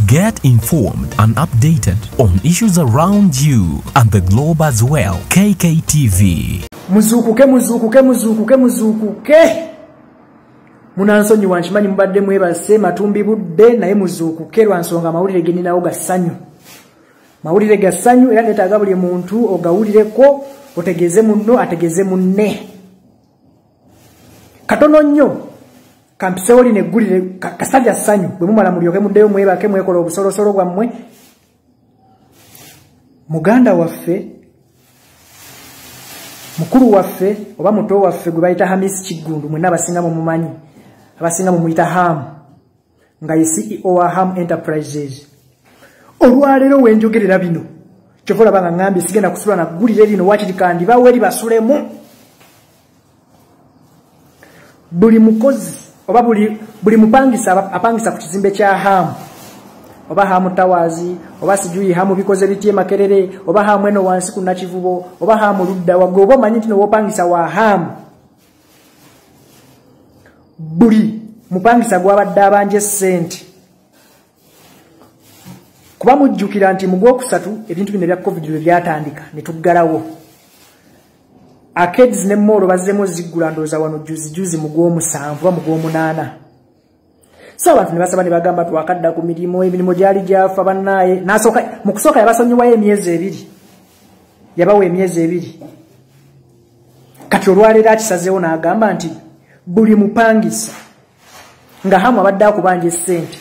Get informed and updated on issues around you and the globe as well. KKTV. Muzukuke. Munansonyi wanchimanyi mbadde mwebase matumbi budde naye muzukuke lwansonga mawulire geninawo gasanyu. Mawulire gasanyu era netaaga buli muntu ogawulireko otegeze munno ategeze munne. Katono nnyo kampiseoli neggulire kasajja sanyu bwe mumala mulyoke muddeyo mwebake mwekola obusolosolo bwammwe. Muganda waffe mukuru waffe oba muto waffe gwe bayita Hamisi Kigundu mwenna abasinga mumumanyi abasinga mumuyita Ham nga ye CEO wa Ham Enterprises. Olwaleero wenjogerera bino kyovola banga ngambye sigenda kusula na ggulire lino wakiri kandi baweri basulemu. Buli mukozi oba buli mupangisa apangisa ku kizimbe kya Ham oba Ham Towers oba sijuyi Ham bikoze bitie Makerere oba Ham eno wansi ku Nakivubo oba Ham Ludda wagobo manyi tino wopangisa wa Ham. Buli mupangisa gwabadde abanje sente kuba mujjukira nti mu Gwokusatu ebintu bino bya COVID byatandika ne tuggalawo. Arcades ne mall bazemo ziggula ndoza wano juzi mu Gwomusanvu mu Gwomunaana. So abantu ne basaba ne bagamba twakadda ku mirimo emirimu gyali gyafa bannaye nasoka mu kusooka yabasonyiwayo emyezi 2 yabawe emyezi 2 kati olwaleero akisazeewo n'agamba nti buli mupangisa nga Hamu abadde akubanja essente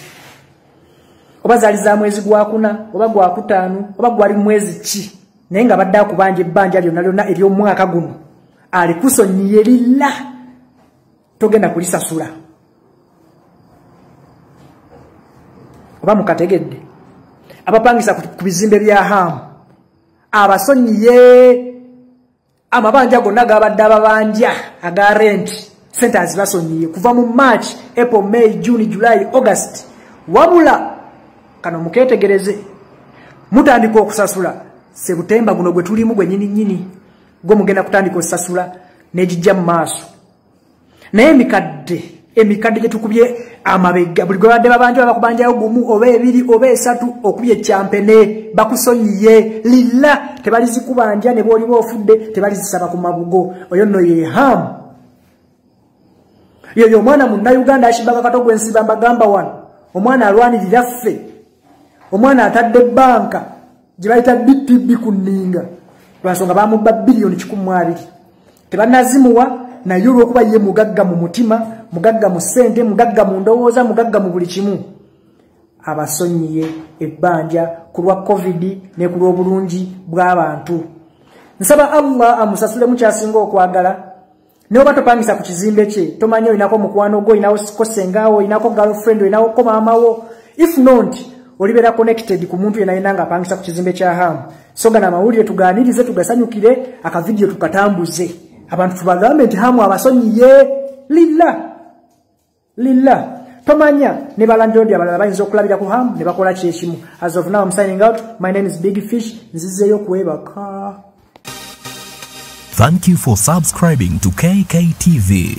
oba zaali za mwezi gwa 4 oba gwa 5 oba gwali mwezi ki naye nga abadde akubanja ebbanja lyonna ery'omwaka guno alikusonyiye lilla togenda kulisasula. Oba mukategedde abapangisa ku bizimbe bya Hamu abasonyiye amabanja gonna gabadde ababanja aga rent sente azibasonyiye kuva mu March, April, May, June, July, August. Wabula kano muketegereze mutandika okusasula September guno gwe tulimu gwe nyini gwe mugenda kutandika okusasula nejijja mu maaso. Naye emikadde gye tukubye amabega buli gwe badde babanja bakubanjayo gumu oba 2 oba 3 okubye champene bakusonyiye lilla tebalizikubanja ne boli bofudde tebalizisaba ku mabugo. Oyo nno ye Hamu. Yoyo mwana munna Uganda ashibaga katogwe ensiba mbagamba wano omwana alwanirira ffe omwana atadde banka gye bayita BPB ku nninga lwansonga bamubba bilioni 12 tebanazimuwa naye olw'okuba ye mugagga mu mutima mugagga mu ssente mugagga mu ndowooza mugagga mu buli kimu abasonyiye ebbanja ku lwa COVID ne ku lw'obulungi bw'abantu. Nsaba Allah amusasule mukyasinga okwagala ne oba topangisa ku kizimbe kye tomanyi olinako mukwano gwo olinawo kosengawo olinako girlfriend olinawo ko maamawo if not olibera connected ku muntu yenayina nga apangisa ku kizimbe kya Hamu. Soga na mawulire tuganirize tugasanyukire akavidiyo tukatambuze abantu tubagambe nti Hamu abasonyiye lilla tomanya ne balandodi abalala bayinza okulabira ku Hamu ne bakola kyekimu. As of now I'm signing out. My name is Big Fish. Nzizeyo kwebaka. Thank you for subscribing to KKTV.